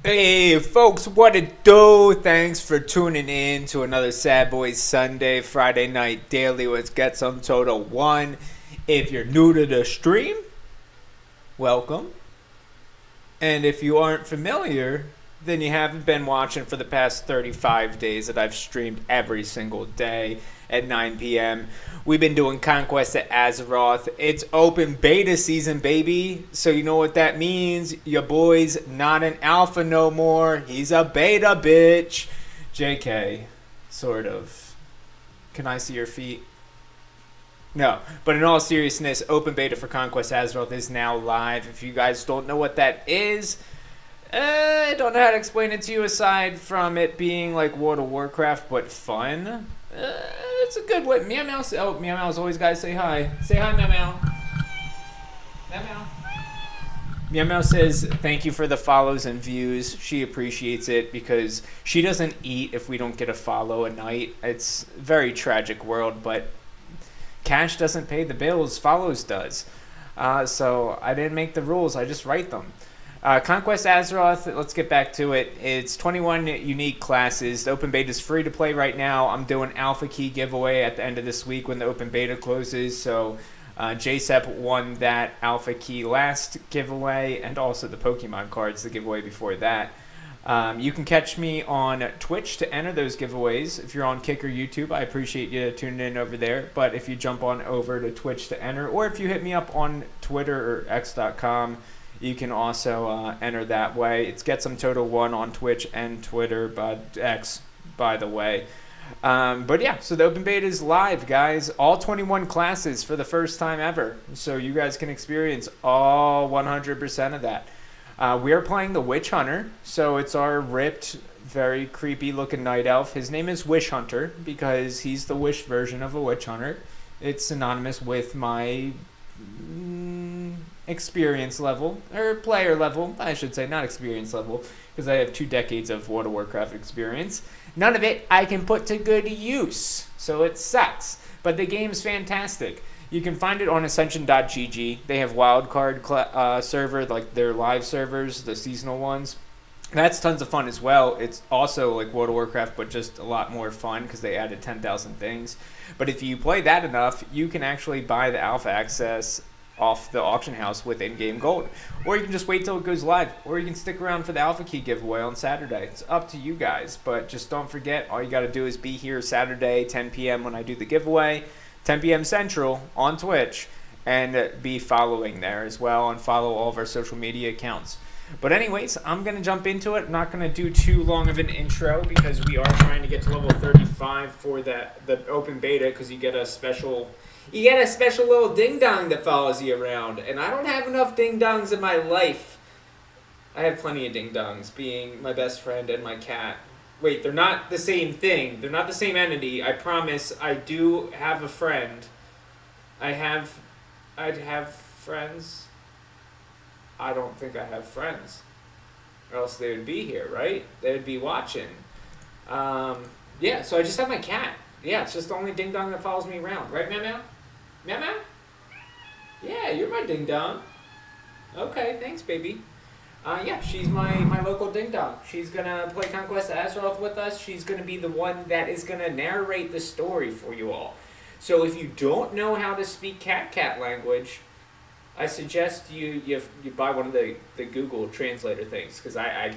Hey folks, what it do? Thanks for tuning in to another Sad Boys Sunday, Friday night daily. Let's get some total one. If you're new to the stream, welcome. And if you aren't familiar, then you haven't been watching for the past 35 days that I've streamed every single day at 9 p.m. We've been doing Conquest at Azeroth. It's open beta season, baby. So you know what that means. Your boy's not an alpha no more. He's a beta, bitch. JK, sort of. Can I see your feet? No, but in all seriousness, open beta for Conquest Azeroth is now live. If you guys don't know what that is, I don't know how to explain it to you aside from it being like World of Warcraft, but fun. It's a good way. Meow Meow. Oh, Meow Meow's always got to say hi. Say hi, Meow Meow. Meow Meow. Meow Meow says thank you for the follows and views. She appreciates it because she doesn't eat if we don't get a follow a night. It's a very tragic world, but cash doesn't pay the bills. Follows does. So I didn't make the rules. I just write them. Conquest Azeroth, let's get back to it. It's 21 unique classes. The open beta is free to play right now. I'm doing alpha key giveaway at the end of this week when the open beta closes. So JSUT won that alpha key last giveaway, and also the Pokemon cards, the giveaway before that. You can catch me on Twitch to enter those giveaways. If you're on Kick or YouTube, I appreciate you tuning in over there. But if you jump on over to Twitch to enter, or if you hit me up on Twitter or X.com, you can also enter that way. It's Get Some Total 1 on Twitch and Twitter, but X, by the way. But yeah, so the open beta is live, guys. All 21 classes for the first time ever. So you guys can experience all 100% of that. We are playing the Witch Hunter. So it's our ripped, very creepy looking night elf. His name is Wish Hunter because he's the Wish version of a Witch Hunter. It's synonymous with my experience level, or player level, I should say, not experience level, because I have 2 decades of World of Warcraft experience. None of it I can put to good use, so it sucks. But the game's fantastic. You can find it on Ascension.gg. They have wildcard server, like their live servers, the seasonal ones. That's tons of fun as well. It's also like World of Warcraft, but just a lot more fun because they added 10,000 things. But if you play that enough, you can actually buy the alpha access off the auction house with in-game gold. Or you can just wait till it goes live. Or you can stick around for the alpha key giveaway on Saturday. It's up to you guys. But just don't forget, all you got to do is be here Saturday, 10 p.m. when I do the giveaway. 10 p.m. Central on Twitch. And be following there as well. And follow all of our social media accounts. But anyways, I'm going to jump into it. I'm not going to do too long of an intro because we are trying to get to level 35 for the open beta because you get a special little ding-dong that follows you around. And I don't have enough ding-dongs in my life. I have plenty of ding-dongs, being my best friend and my cat. Wait, they're not the same thing. They're not the same entity. I promise I do have a friend. I'd have friends. I don't think I have friends. Or else they would be here, right? They would be watching. Yeah, so I just have my cat. Yeah, it's just the only ding-dong that follows me around. Right, Meow Meow? Meow Meow? Yeah, you're my ding-dong. Okay, thanks, baby. Yeah, she's my local ding-dong. She's going to play Conquest Azeroth with us. She's going to be the one that is going to narrate the story for you all. So if you don't know how to speak cat language, I suggest you buy one of the Google translator things because I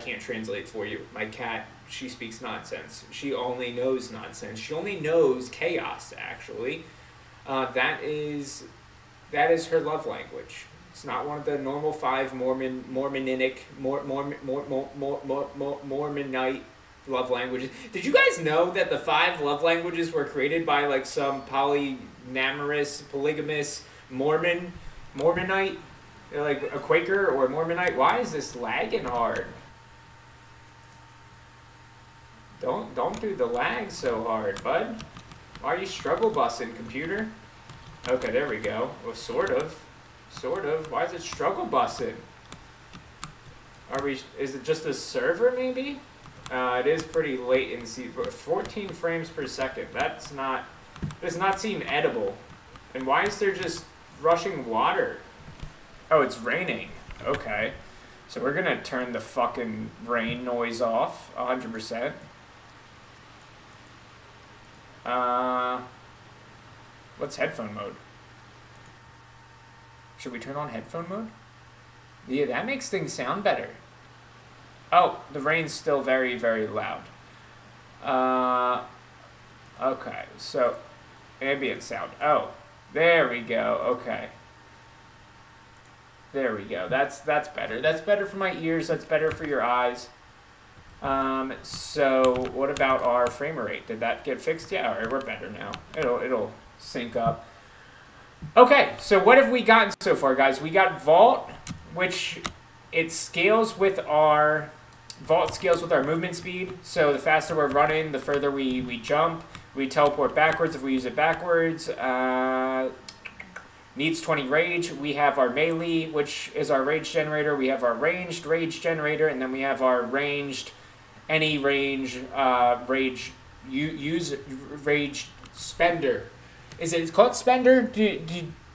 can't translate for you. My cat, she speaks nonsense. She only knows nonsense. She only knows chaos. Actually, that is her love language. It's not one of the normal 5 Mormonite love languages. Did you guys know that the 5 love languages were created by like some polyamorous, polygamous Mormonite, like a Quaker or a Mormonite? Why is this lagging hard? Don't do the lag so hard, bud. Why are you struggle bussing, computer? Okay, there we go. Well, sort of. Why is it struggle bussing? Is it just the server maybe? It is pretty latency, but 14 frames per second. Does not seem edible. And why is there just rushing water? Oh, it's raining. Okay. So we're gonna turn the fucking rain noise off 100%. What's headphone mode? Should we turn on headphone mode? Yeah, that makes things sound better. Oh, the rain's still very, very loud. Okay, so ambient sound. Oh, there we go. Okay. There we go. That's better. That's better for my ears. That's better for your eyes. So what about our frame rate? Did that get fixed? Yeah, all right, we're better now. It'll sync up. Okay, so what have we gotten so far, guys? We got Vault, which it scales with our movement speed. So the faster we're running, the further we jump. We teleport backwards if we use it backwards. Needs 20 rage. We have our melee, which is our rage generator. We have our ranged rage generator, and then we have our ranged, any range rage rage spender. Is it called spender? Do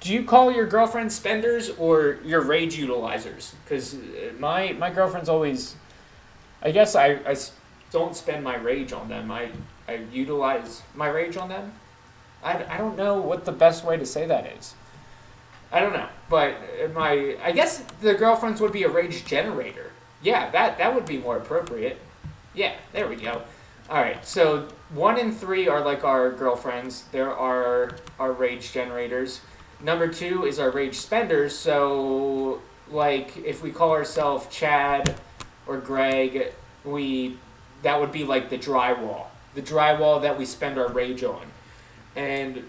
you call your girlfriend spenders or your rage utilizers? Because my girlfriend's always, I guess I don't spend my rage on them. I utilize my rage on them. I don't know what the best way to say that is. I don't know, but I guess the girlfriends would be a rage generator. Yeah, that would be more appropriate. Yeah, there we go. All right, so 1 and 3 are like our girlfriends. There are our rage generators. Number 2 is our rage spenders. So, like, if we call ourselves Chad or Greg, that would be like the drywall that we spend our rage on, and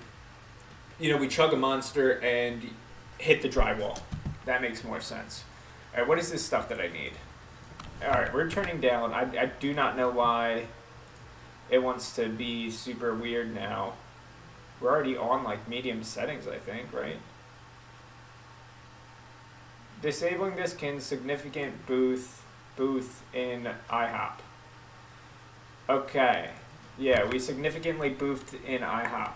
we chug a monster and hit the drywall. That makes more sense. All right, what is this stuff that I need? All right, we're turning down. I do not know why it wants to be super weird now. We're already on like medium settings, I think, right? Disabling this can significant boost in IHOP. Okay. Yeah, we significantly boofed in IHOP.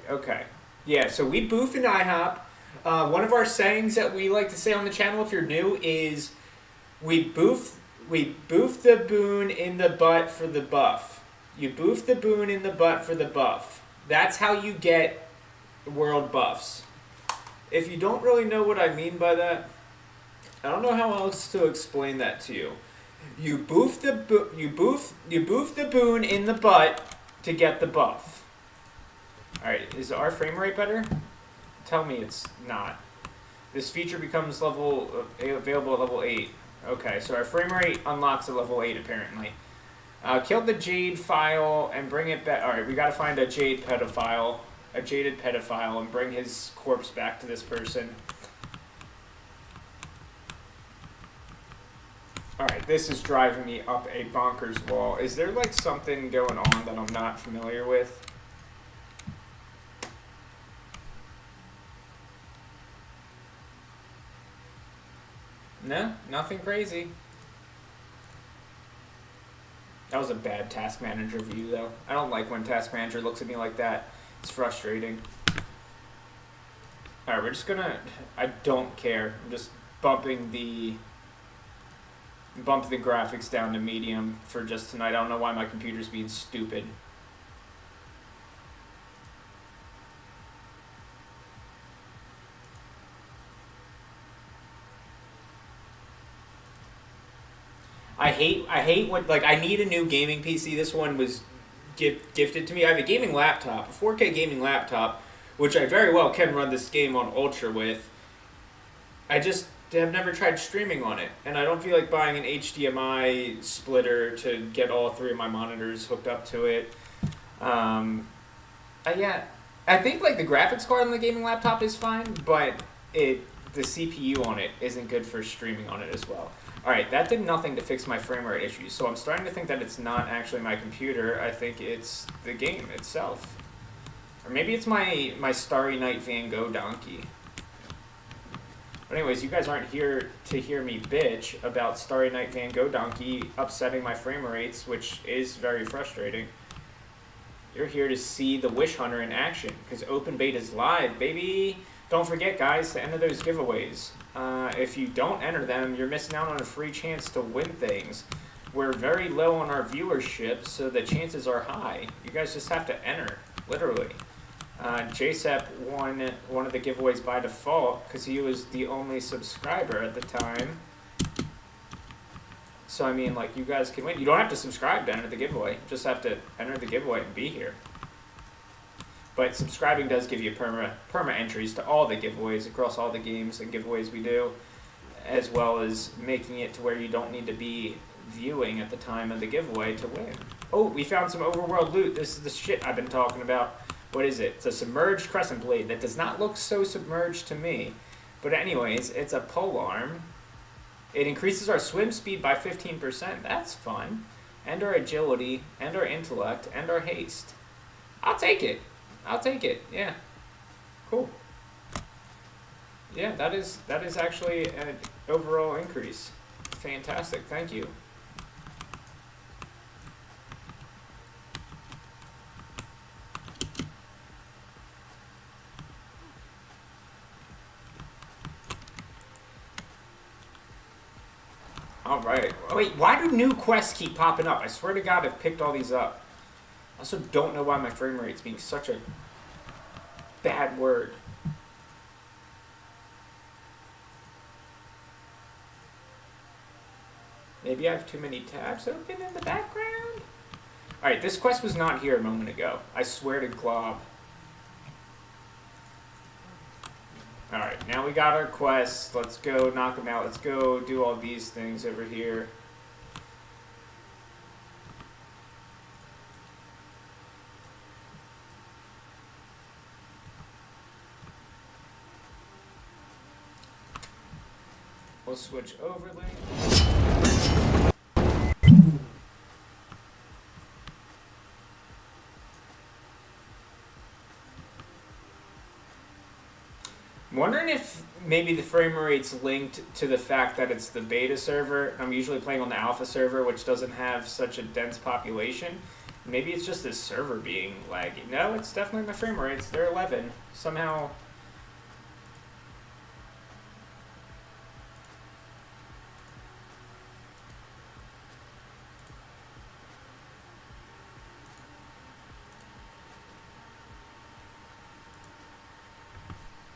Okay. Yeah, so we boof in IHOP. One of our sayings that we like to say on the channel if you're new is we boof the boon in the butt for the buff. You boof the boon in the butt for the buff. That's how you get world buffs. If you don't really know what I mean by that, I don't know how else to explain that to you. You boof the boon in the butt to get the buff. All right, is our frame rate better? Tell me it's not. This feature becomes available at level 8. Okay, so our frame rate unlocks at level 8 apparently. Kill the Jade file and bring it back. All right, we got to find a jaded pedophile, and bring his corpse back to this person. All right, this is driving me up a bonkers wall. Is there like something going on that I'm not familiar with? No, nothing crazy. That was a bad Task Manager view, though. I don't like when Task Manager looks at me like that. It's frustrating. Alright, we're just gonna... I don't care. I'm just bumping the graphics down to medium for just tonight. I don't know why my computer's being stupid. I hate what, like, I need a new gaming PC. This one was gifted to me. I have a gaming laptop, a 4K gaming laptop, which I very well can run this game on Ultra with. I just have never tried streaming on it, and I don't feel like buying an HDMI splitter to get all 3 of my monitors hooked up to it. Yeah, I think, like, the graphics card on the gaming laptop is fine, but the CPU on it isn't good for streaming on it as well. Alright, that did nothing to fix my frame rate issues, so I'm starting to think that it's not actually my computer. I think it's the game itself. Or maybe it's my Starry Night Van Gogh donkey. But anyways, you guys aren't here to hear me bitch about Starry Night Van Gogh donkey upsetting my frame rates, which is very frustrating. You're here to see the Wish Hunter in action, because open beta is live, baby! don't forget, guys, to enter those giveaways. If you don't enter them, you're missing out on a free chance to win things. We're very low on our viewership, so the chances are high. You guys just have to enter, literally. JSUT won one of the giveaways by default because he was the only subscriber at the time. So, I mean, like, you guys can win. You don't have to subscribe to enter the giveaway. You just have to enter the giveaway and be here. But subscribing does give you perma entries to all the giveaways across all the games and giveaways we do, as well as making it to where you don't need to be viewing at the time of the giveaway to win. Oh, we found some overworld loot. This is the shit I've been talking about. What is it? It's a submerged crescent blade that does not look so submerged to me. But anyways, it's a polearm. It increases our swim speed by 15%. That's fun. And our agility, and our intellect, and our haste. I'll take it. I'll take it. Yeah. Cool. Yeah, that is actually an overall increase. Fantastic. Thank you. Alright. Oh, wait, why do new quests keep popping up? I swear to God, I've picked all these up. I also don't know why my frame rate's being such a bad word. Maybe I have too many tabs open in the background? Alright, this quest was not here a moment ago. I swear to Glob. Alright, now we got our quests. Let's go knock them out. Let's go do all these things over here. We'll switch overlay. I'm wondering if maybe the frame rate's linked to the fact that it's the beta server. I'm usually playing on the alpha server, which doesn't have such a dense population. Maybe it's just this server being laggy. No, it's definitely my frame rates. They're 11. Somehow...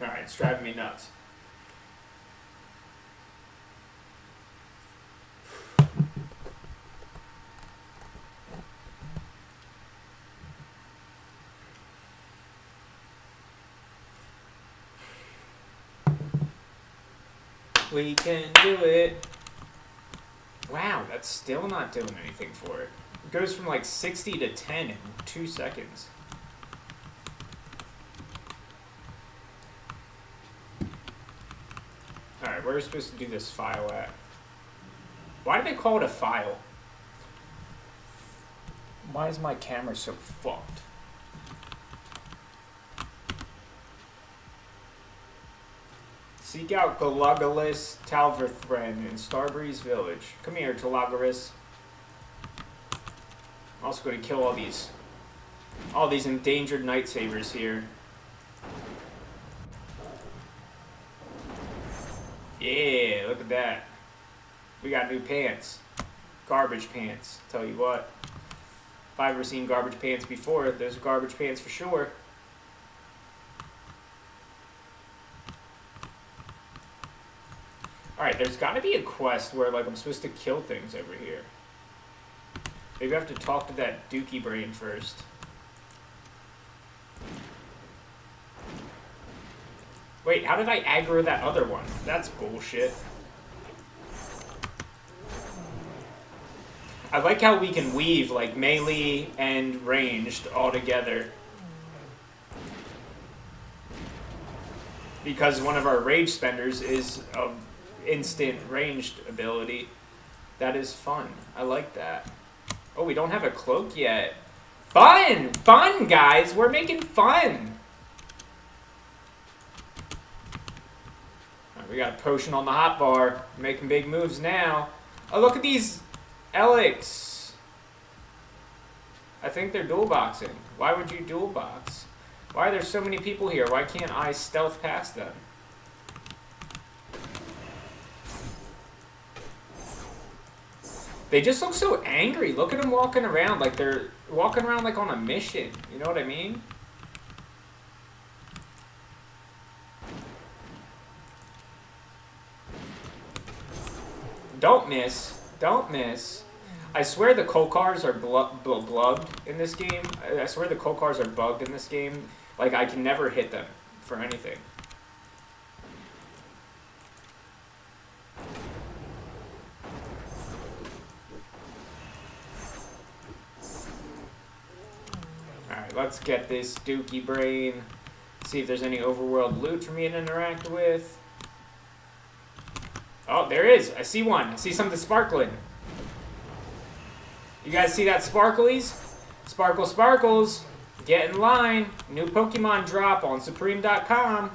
Alright, it's driving me nuts. We can do it. Wow, that's still not doing anything for it. It goes from like 60 to 10 in 2 seconds. Alright, where are we supposed to do this file at? Why do they call it a file? Why is my camera so fucked? Seek out Galagalis Talverthren in Starbreeze Village. Come here, Talagaris. I'm also going to kill all these endangered night savers here. Yeah, look at that. We got new pants. Garbage pants. Tell you what. If I've ever seen garbage pants before, those are garbage pants for sure. Alright, there's got to be a quest where like I'm supposed to kill things over here. Maybe I have to talk to that dookie brain first. Wait, how did I aggro that other one? That's bullshit. I like how we can weave like melee and ranged all together. Because one of our rage spenders is a instant ranged ability. That is fun. I like that. Oh, we don't have a cloak yet. Fun! Fun, guys! We're making fun! We got a potion on the hotbar. Making big moves now. Oh, look at these Elix. I think they're dual boxing. Why would you dual box? Why are there so many people here? Why can't I stealth past them? They just look so angry. Look at them walking around like they're walking around like on a mission. You know what I mean? Don't miss. Don't miss. I swear the coal cars are bugged in this game. I swear the coal cars are bugged in this game. Like, I can never hit them for anything. Alright, let's get this dookie brain. See if there's any overworld loot for me to interact with. Oh, there is. I see one. I see something sparkling. You guys see that sparklies? Sparkle sparkles. Get in line. New Pokemon drop on Supreme.com.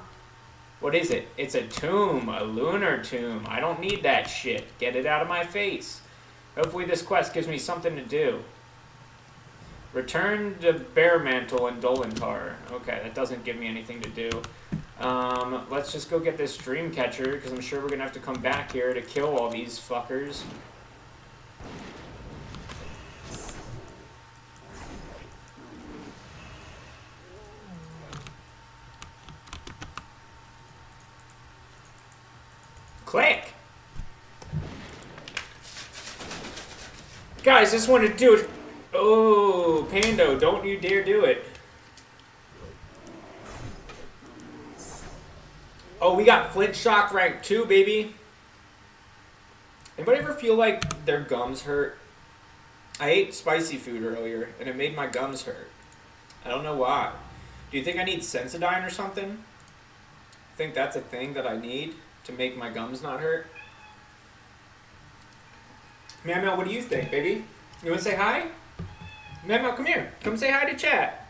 What is it? It's a tomb. A lunar tomb. I don't need that shit. Get it out of my face. Hopefully this quest gives me something to do. Return to Bear Mantle and Dolantar. Okay, that doesn't give me anything to do. Let's just go get this dream catcher, because I'm sure we're going to have to come back here to kill all these fuckers. Click! Guys, just want to do it. Oh, Pando, don't you dare do it. Oh, we got Flint Shock rank 2, baby. Anybody ever feel like their gums hurt? I ate spicy food earlier, and it made my gums hurt. I don't know why. Do you think I need Sensodyne or something? I think that's a thing that I need to make my gums not hurt. Mamel, what do you think, baby? You want to say hi? Mamel, come here. Come say hi to chat.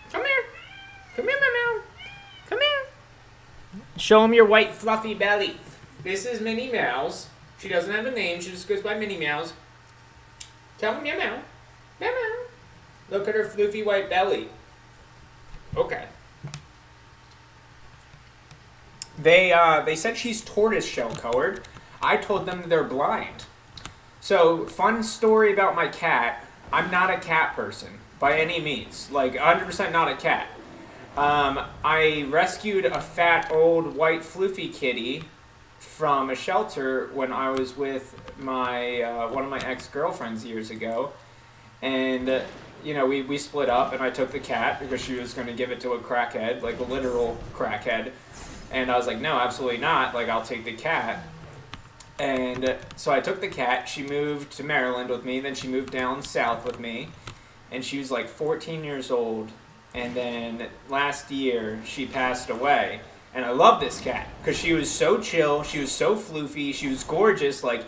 Come here. Come here, Mamel. Come here. Show him your white fluffy belly. This is Minnie Mouse. She doesn't have a name. She just goes by Minnie Mouse. Tell him Meow Meow. Meow Meow. Look at her floofy white belly. Okay. They said she's tortoiseshell colored. I told them they're blind. So, fun story about my cat. I'm not a cat person by any means. Like, 100% not a cat. I rescued a fat old white floofy kitty from a shelter when I was with my one of my ex-girlfriends years ago, and you know, we split up, and I took the cat because she was going to give it to a crackhead, like a literal crackhead, and I was like, no, absolutely not, like, I'll take the cat. And so I took the cat. She moved to Maryland with me, then she moved down south with me, and she was like 14 years old. And then last year, she passed away. And I love this cat because she was so chill. She was so floofy. She was gorgeous. Like,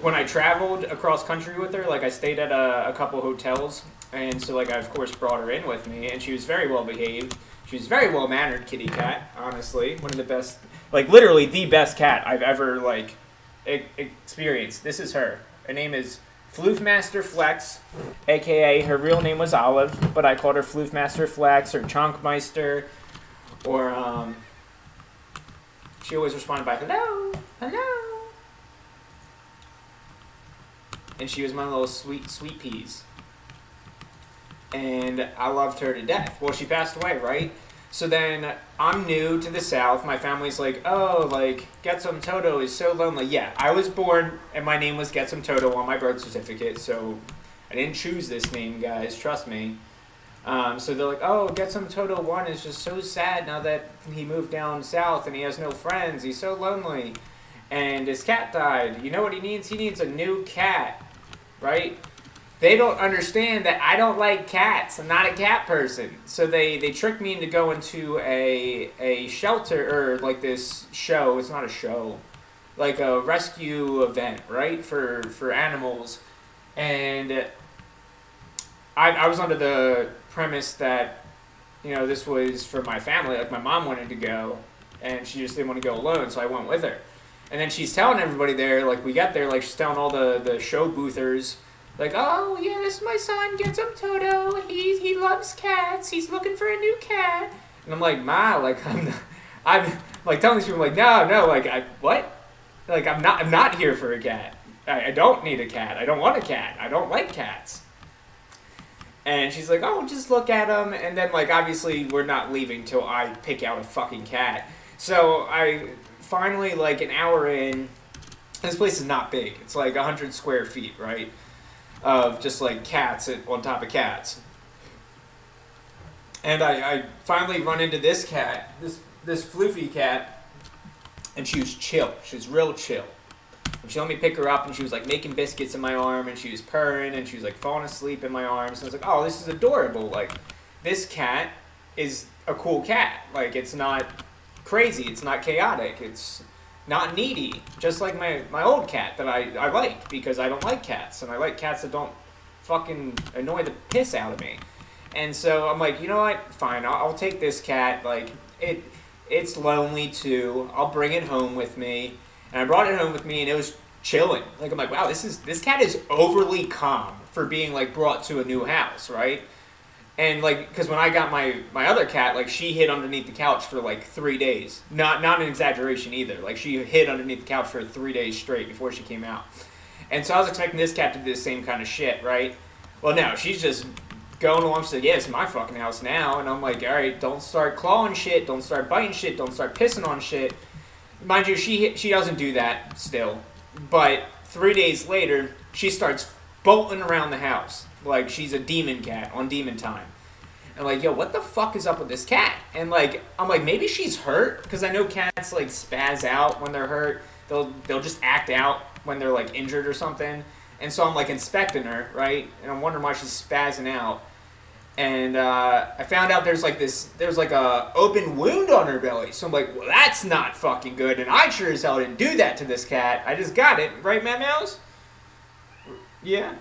when I traveled across country with her, like, I stayed at a couple hotels. And so, like, I, of course, brought her in with me. And she was very well behaved. She was very well-mannered kitty cat, honestly. One of the best, like, literally the best cat I've ever, like, experienced. This is her. Her name is Floofmaster Flex, a.k.a. her real name was Olive, but I called her Floofmaster Flex or Chonkmeister, or, she always responded by, hello, hello. And she was my little sweet peas. And I loved her to death. Well, she passed away, right? So then I'm new to the South. My family's like, oh, like, Get Some Toto is so lonely. Yeah, I was born and my name was Get Some Toto on my birth certificate, so I didn't choose this name, guys. Trust me. So they're like, oh, Get Some Toto 1 is just so sad now that he moved down south and he has no friends. He's so lonely. And his cat died. You know what he needs? He needs a new cat, right? They don't understand that I don't like cats. I'm not a cat person. So they tricked me into going to a shelter, or like this show. It's not a show. Like a rescue event, right? For animals. And I was under the premise that, you know, this was for my family. Like, my mom wanted to go, and she just didn't want to go alone, so I went with her. And then she's telling everybody there, like, we got there, like, she's telling all the show boothers, Like, oh yeah, this is my son, get some Toto. He loves cats. He's looking for a new cat. And I'm like, Ma, like I'm like telling these people like, no, like what? Like I'm not here for a cat. I don't need a cat. I don't want a cat. I don't like cats. And she's like, oh, just look at them. And then like obviously we're not leaving till I pick out a fucking cat. So I finally like an hour in. This place is not big. It's like 100 square feet, right? Of just like cats on top of cats. And I finally run into this cat, this floofy cat, and she was chill. She was real chill. And she let me pick her up, and she was like making biscuits in my arm, and she was purring, and she was like falling asleep in my arms. And I was like, oh, this is adorable. Like, this cat is a cool cat. Like, it's not crazy. It's not chaotic. It's not needy. Just like my old cat that I like, because I don't like cats, and I like cats that don't fucking annoy the piss out of me. And so I'm like, you know what? Fine, I'll take this cat. Like, it's lonely too. I'll bring it home with me. And I brought it home with me, and it was chilling. Like, I'm like, wow, this cat is overly calm for being like brought to a new house, right? And like, because when I got my other cat, like she hid underneath the couch for like 3 days. Not an exaggeration either. Like she hid underneath the couch for 3 days straight before she came out. And so I was expecting this cat to do the same kind of shit, right? Well, no, she's just going along. She's like, yeah, it's my fucking house now. And I'm like, all right, don't start clawing shit, don't start biting shit, don't start pissing on shit. Mind you, she doesn't do that still. But 3 days later, she starts bolting around the house like she's a demon cat on demon time. And like, yo, what the fuck is up with this cat? And like, I'm like, maybe she's hurt, because I know cats like spaz out when they're hurt. They'll just act out when they're like injured or something. And so I'm like inspecting her, right? And I'm wondering why she's spazzing out. And I found out there's like a open wound on her belly. So I'm like, well, that's not fucking good. And I sure as hell didn't do that to this cat. I just got it, right, Mouse? Yeah.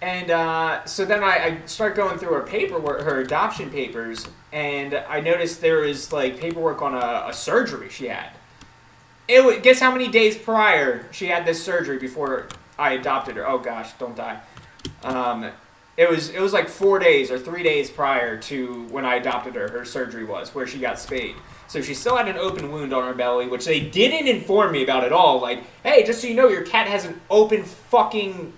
And so then I start going through her paperwork, her adoption papers, and I noticed there was like paperwork on a surgery she had. Guess how many days prior she had this surgery before I adopted her? Oh gosh, don't die. It was like 4 days or 3 days prior to when I adopted her. Her surgery was where she got spayed. So she still had an open wound on her belly, which they didn't inform me about at all. Like, hey, just so you know, your cat has an open fucking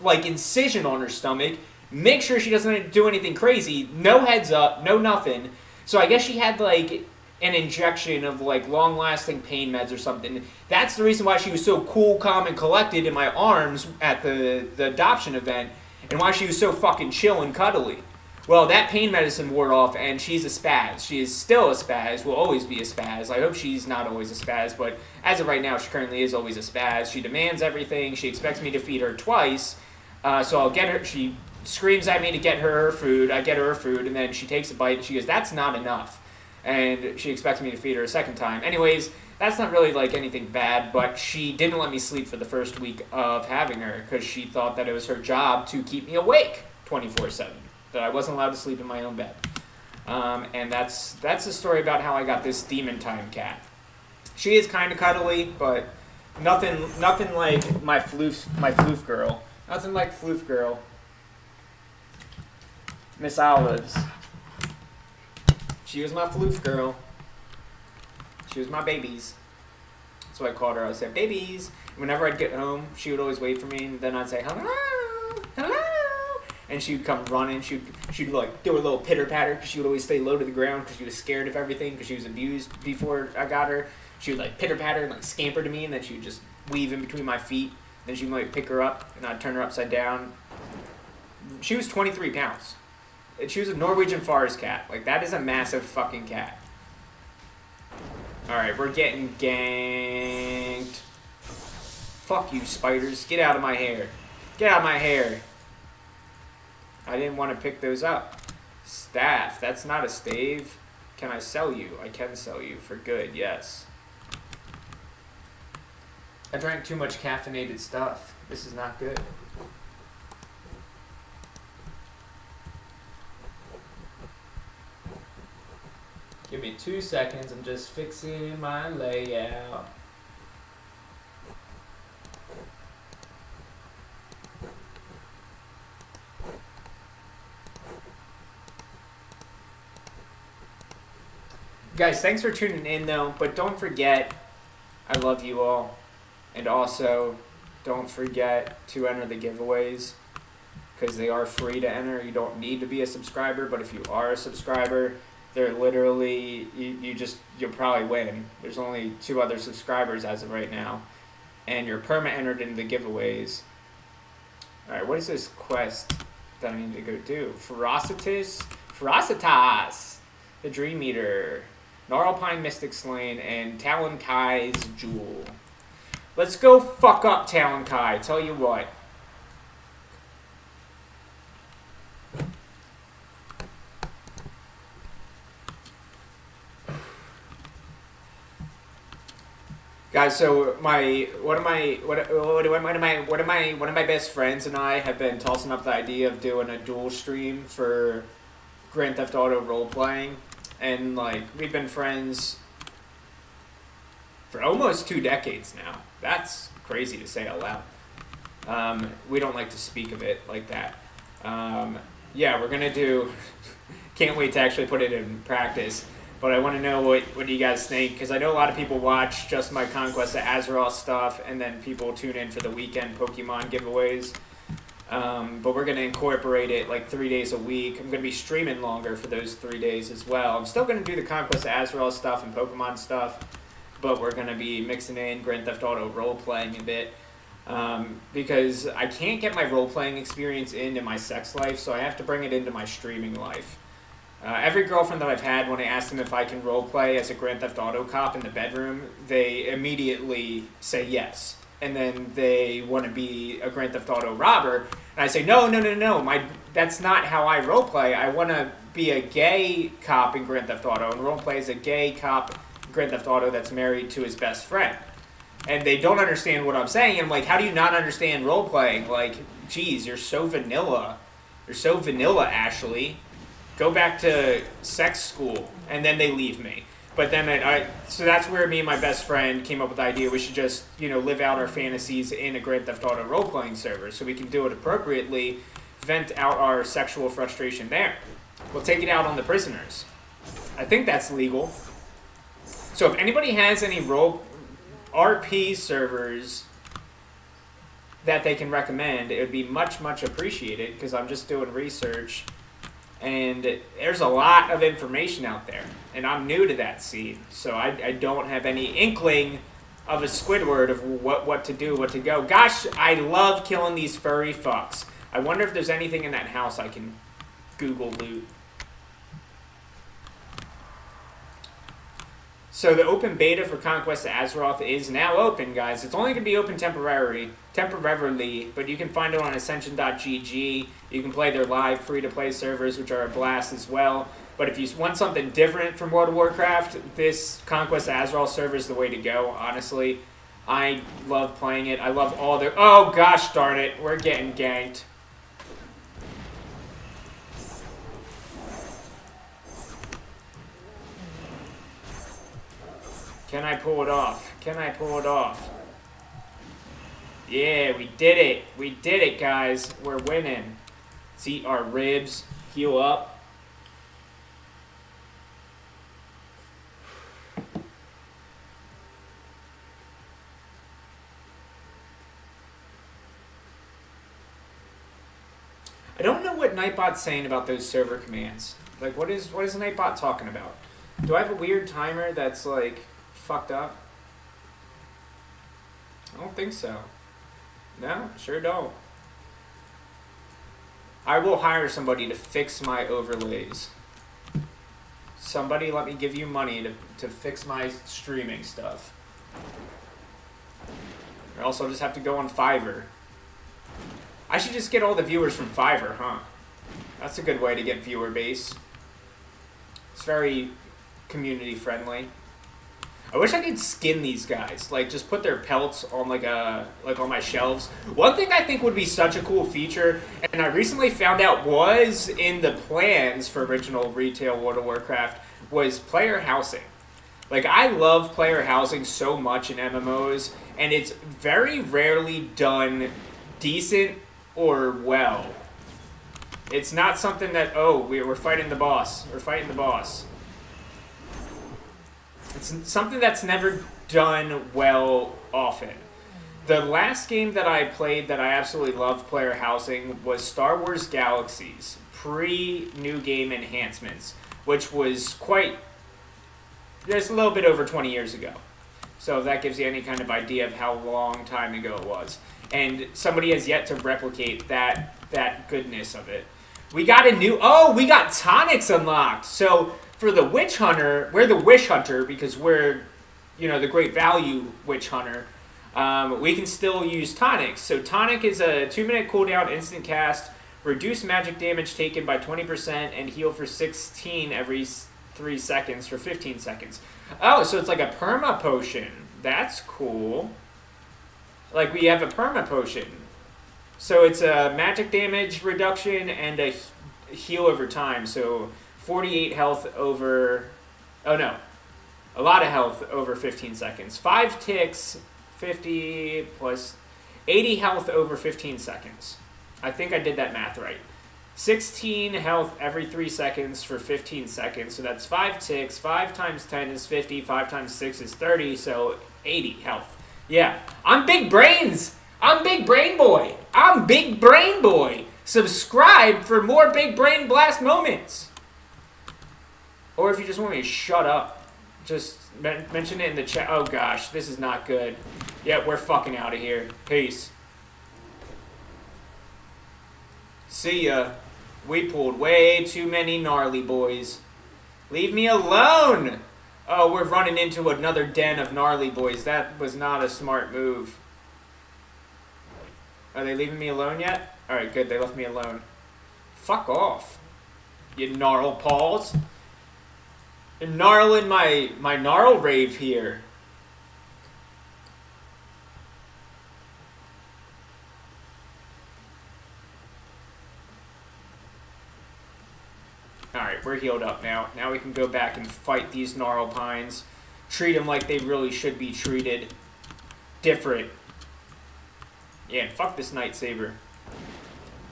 like incision on her stomach. Make sure she doesn't do anything crazy. No heads up, no nothing. So I guess she had like an injection of like long-lasting pain meds or something. That's the reason why she was so cool, calm, and collected in my arms at the adoption event, and why she was so fucking chill and cuddly. Well, that pain medicine wore off, and she's a spaz. She is still a spaz, will always be a spaz. I hope she's not always a spaz, but as of right now, she currently is always a spaz. She demands everything. She expects me to feed her twice. So I'll get her, she screams at me to get her food, I get her food, and then she takes a bite, and she goes, that's not enough. And she expects me to feed her a second time. Anyways, that's not really like anything bad, but she didn't let me sleep for the first week of having her, because she thought that it was her job to keep me awake 24/7, that I wasn't allowed to sleep in my own bed. And that's the story about how I got this demon time cat. She is kind of cuddly, but nothing like my floof girl. Nothing like Floof Girl. Miss Olives. She was my Floof Girl. She was my babies. That's what I called her. I said, babies. Whenever I'd get home, she would always wait for me, and then I'd say, hello, hello. And she would come running. She'd like do a little pitter-patter, because she would always stay low to the ground, because she was scared of everything, because she was abused before I got her. She would like pitter-patter and like scamper to me, and then she would just weave in between my feet. Then she might pick her up, and I'd turn her upside down. She was 23 pounds. She was a Norwegian forest cat. Like, that is a massive fucking cat. Alright, we're getting ganked. Fuck you, spiders. Get out of my hair. Get out of my hair. I didn't want to pick those up. Staff. That's not a stave. Can I sell you? I can sell you for good, yes. I drank too much caffeinated stuff. This is not good. Give me 2 seconds. I'm just fixing my layout. Guys, thanks for tuning in, though. But don't forget, I love you all. And also, don't forget to enter the giveaways, because they are free to enter. You don't need to be a subscriber, but if you are a subscriber, they're literally, you'll probably win. There's only 2 other subscribers as of right now. And you're perma-entered into the giveaways. Alright, what is this quest that I need to go do? Ferocitas, the Dream Eater, Gnarlpine Mystic Slain, and Talon Kai's Jewel. Let's go fuck up Talon Kai, tell you what. Guys, so one of my best friends and I have been tossing up the idea of doing a dual stream for Grand Theft Auto role playing, and like we've been friends for almost 2 decades now. That's crazy to say out loud. We don't like to speak of it like that. Yeah, we're gonna do. Can't wait to actually put it in practice. But I want to know what do you guys think, because I know a lot of people watch just my Conquest of Azeroth stuff, and then people tune in for the weekend Pokemon giveaways. But we're going to incorporate it like 3 days a week. I'm going to be streaming longer for those 3 days as well. I'm still going to do the Conquest of Azeroth stuff and Pokemon stuff, but we're going to be mixing in Grand Theft Auto role-playing a bit. Because I can't get my role-playing experience into my sex life, so I have to bring it into my streaming life. Every girlfriend that I've had, when I ask them if I can roleplay as a Grand Theft Auto cop in the bedroom, they immediately say yes. And then they want to be a Grand Theft Auto robber. And I say, no. That's not how I roleplay. I want to be a gay cop in Grand Theft Auto and roleplay as a gay cop in Grand Theft Auto that's married to his best friend. And they don't understand what I'm saying. I'm like, how do you not understand roleplaying? Like, geez, you're so vanilla. You're so vanilla, Ashley. Go back to sex school, and then they leave me. But then so that's where me and my best friend came up with the idea we should just, live out our fantasies in a Grand Theft Auto role-playing server, so we can do it appropriately, vent out our sexual frustration there. We'll take it out on the prisoners. I think that's legal. So if anybody has any RP servers that they can recommend, it would be much, much appreciated, because I'm just doing research. And there's a lot of information out there, and I'm new to that scene, so I don't have any inkling of a Squidward of what to do, what to go. Gosh, I love killing these furry fucks. I wonder if there's anything in that house I can Google loot. So the open beta for Conquest of Azeroth is now open, guys. It's only going to be open temporarily, but you can find it on Ascension.gg. You can play their live free-to-play servers, which are a blast as well. But if you want something different from World of Warcraft, this Conquest of Azeroth server is the way to go, honestly. I love playing it. I love all the... Oh, gosh darn it. We're getting ganked. Can I pull it off? Can I pull it off? Yeah, we did it. We did it, guys. We're winning. Let's eat our ribs. Heal up. I don't know what Nightbot's saying about those server commands. Like, what is Nightbot talking about? Do I have a weird timer that's, like, fucked up? I don't think so. No, sure don't. I will hire somebody to fix my overlays. Somebody let me give you money to fix my streaming stuff. Or else I'll just have to go on Fiverr. I should just get all the viewers from Fiverr, huh? That's a good way to get viewer base. It's very community friendly. I wish I could skin these guys, like just put their pelts on like on my shelves. One thing I think would be such a cool feature, and I recently found out was in the plans for original retail World of Warcraft, was player housing. Like, I love player housing so much in MMOs, and it's very rarely done decent or well. It's not something that, oh, we're fighting the boss. We're fighting the boss. It's something that's never done well often. The last game that I played that I absolutely loved player housing was Star Wars Galaxies, pre-new game enhancements, which was just a little bit over 20 years ago. So if that gives you any kind of idea of how long time ago it was. And somebody has yet to replicate that goodness of it. We got we got tonics unlocked. So for the Witch Hunter, we're the Wish Hunter because we're, the great value Witch Hunter. We can still use tonics. So tonic is a 2-minute cooldown instant cast, reduce magic damage taken by 20%, and heal for 16 every 3 seconds for 15 seconds. Oh, so it's like a perma potion. That's cool. Like we have a perma potion. So it's a magic damage reduction and a heal over time. So 48 health over... Oh no. A lot of health over 15 seconds. 5 ticks, 50 plus 80 health over 15 seconds. I think I did that math right. 16 health every 3 seconds for 15 seconds. So that's 5 ticks. 5 times 10 is 50. 5 times 6 is 30. So 80 health. Yeah. I'm big brains. I'm Big Brain Boy. I'm Big Brain Boy. Subscribe for more Big Brain Blast moments. Or if you just want me to shut up, just mention it in the chat. Oh gosh, this is not good. Yeah, we're fucking out of here. Peace. See ya. We pulled way too many gnarly boys. Leave me alone! Oh, we're running into another den of gnarly boys. That was not a smart move. Are they leaving me alone yet? Alright, good. They left me alone. Fuck off. You gnarl paws. You're gnarling my gnarl rave here. Alright, we're healed up now. Now we can go back and fight these gnarl pines. Treat them like they really should be treated. Different. Yeah, and fuck this Night Saber.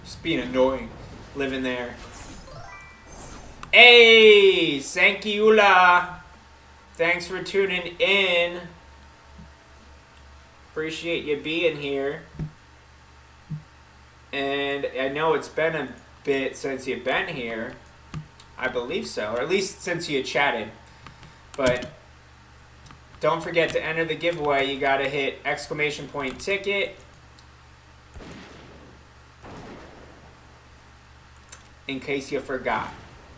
Just being annoying. Living there. Hey! Sankiula! Thanks for tuning in. Appreciate you being here. And I know it's been a bit since you've been here. I believe so. Or at least since you chatted. But don't forget to enter the giveaway. You gotta hit ! ticket. In case you forgot.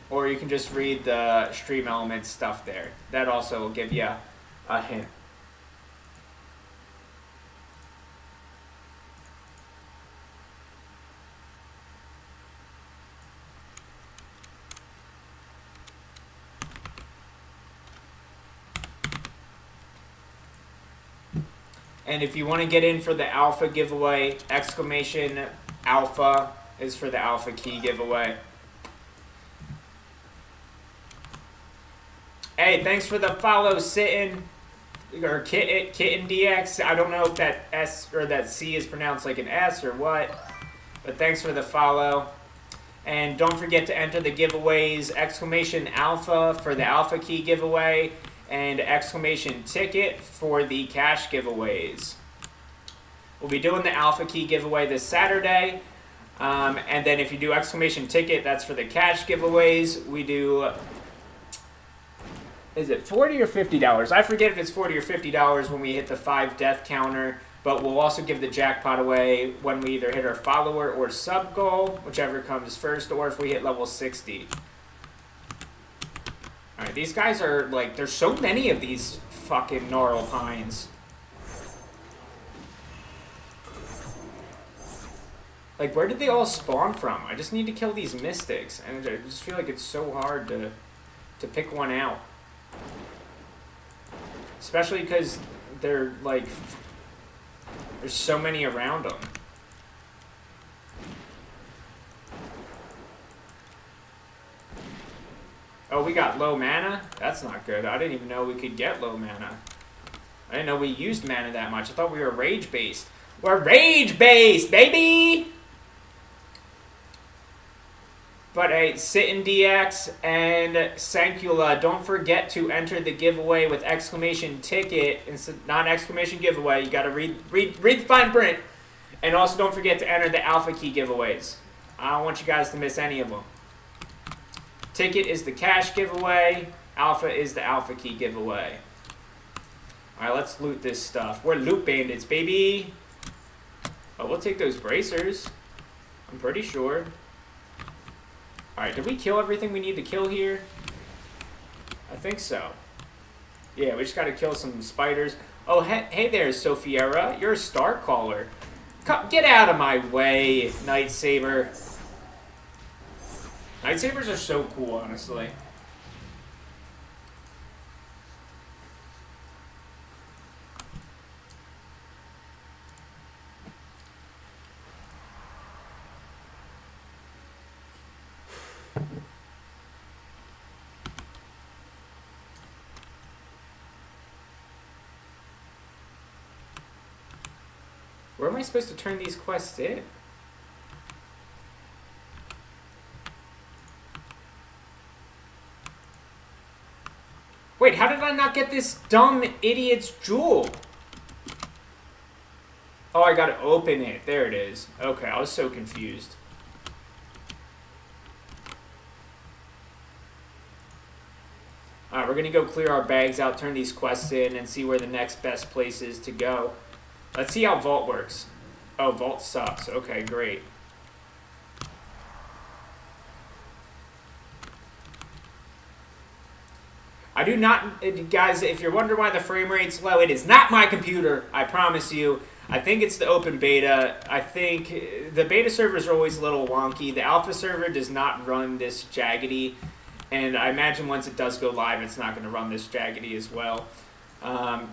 Or you can just read the Stream Elements stuff there. That also will give you a hint. And if you want to get in for the Alpha giveaway, ! Alpha is for the Alpha key giveaway. Hey, thanks for the follow, Sittin, or Kitten DX. I don't know if that S or that C is pronounced like an S or what, but thanks for the follow. And don't forget to enter the giveaways, ! Alpha for the Alpha key giveaway, and ! ticket for the cash giveaways. We'll be doing the Alpha key giveaway this Saturday. And then if you do ! ticket, that's for the cash giveaways. We do, is it $40 or $50? I forget if it's $40 or $50 when we hit the 5 death counter, but we'll also give the jackpot away when we either hit our follower or sub goal, whichever comes first, or if we hit level 60. Alright, these guys are like, there's so many of these fucking gnarl pines. Like, where did they all spawn from? I just need to kill these mystics, and I just feel like it's so hard to pick one out. Especially because they're, like, there's so many around them. Oh, we got low mana? That's not good. I didn't even know we could get low mana. I didn't know we used mana that much. I thought we were rage-based. We're rage-based, baby! But hey, Sit in DX and Sancula, don't forget to enter the giveaway with exclamation ticket instead, not exclamation giveaway. You gotta read the fine print. And also don't forget to enter the alpha key giveaways. I don't want you guys to miss any of them. Ticket is the cash giveaway. Alpha is the alpha key giveaway. Alright, let's loot this stuff. We're loot bandits, baby. Oh, we'll take those bracers. I'm pretty sure. Alright, did we kill everything we need to kill here? I think so. Yeah, we just gotta kill some spiders. Oh, hey there, Sophiera. You're a star caller. Come, get out of my way, Night Saber. Night Sabers are so cool, honestly. Where am I supposed to turn these quests in? Wait, how did I not get this dumb idiot's jewel? Oh, I gotta open it. There it is. Okay, I was so confused. Alright, we're gonna go clear our bags out, turn these quests in, and see where the next best place is to go. Let's see how Vault works. Oh, Vault sucks. Okay, great. I do not, guys, if you're wondering why the frame rate's low, it is not my computer, I promise you. I think it's the open beta. I think the beta servers are always a little wonky. The alpha server does not run this jaggedy, and I imagine once it does go live, it's not going to run this jaggedy as well.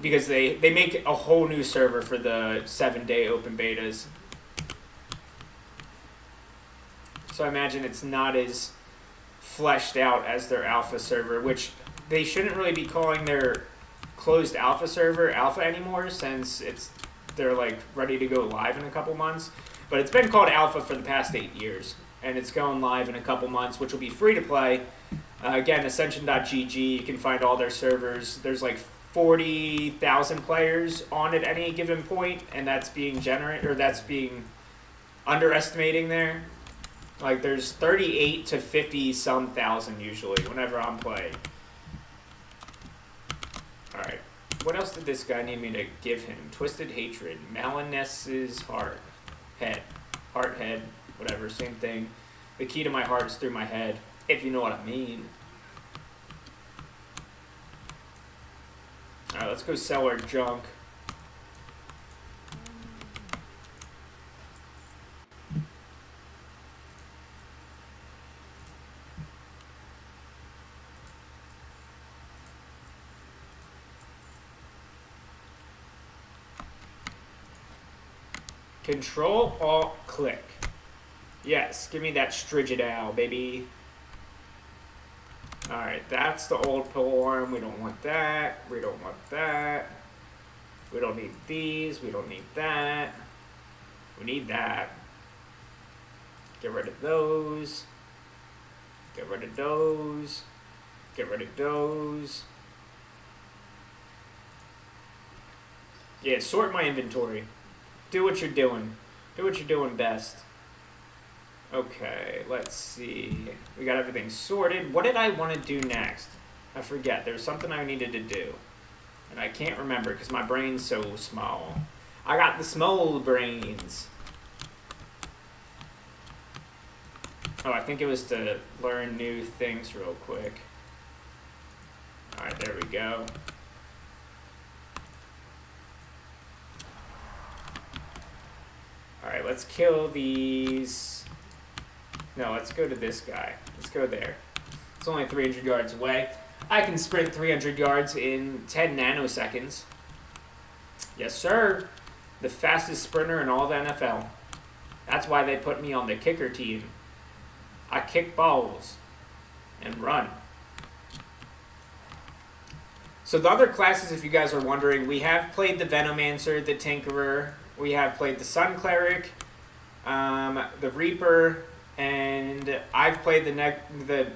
Because they make a whole new server for the 7-day open betas. So I imagine it's not as fleshed out as their alpha server, which they shouldn't really be calling their closed alpha server alpha anymore, since they're like ready to go live in a couple months. But it's been called alpha for the past 8 years, and it's going live in a couple months, which will be free to play. Again, Ascension.gg, you can find all their servers. There's like 40,000 players on at any given point, and that's being underestimating there. Like there's 38 to 50 some thousand usually whenever I'm playing. Alright, what else did this guy need me to give him? Twisted Hatred, Maliness's Heart, Head, Heart, Head, whatever, same thing. The key to my heart is through my head, if you know what I mean. Alright, let's go sell our junk. Control, Alt, click. Yes, give me that Strigidal, baby. Alright, that's the old polearm. We don't want that. We don't want that. We don't need these. We don't need that. We need that. Get rid of those. Get rid of those. Get rid of those. Yeah, sort my inventory. Do what you're doing. Do what you're doing best. Okay, let's see. We got everything sorted. What did I want to do next? I forget. There was something I needed to do. And I can't remember because my brain's so small. I got the small brains. Oh, I think it was to learn new things real quick. Alright, there we go. Alright, let's kill these. No, let's go to this guy. Let's go there. It's only 300 yards away. I can sprint 300 yards in 10 nanoseconds. Yes, sir. The fastest sprinter in all the NFL. That's why they put me on the kicker team. I kick balls and run. So the other classes, if you guys are wondering, we have played the Venomancer, the Tinkerer. We have played the Sun Cleric, the Reaper, and I've played the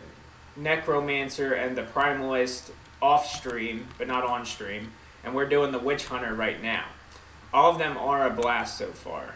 Necromancer and the Primalist off stream, but not on stream, and we're doing the Witch Hunter right now. All of them are a blast so far.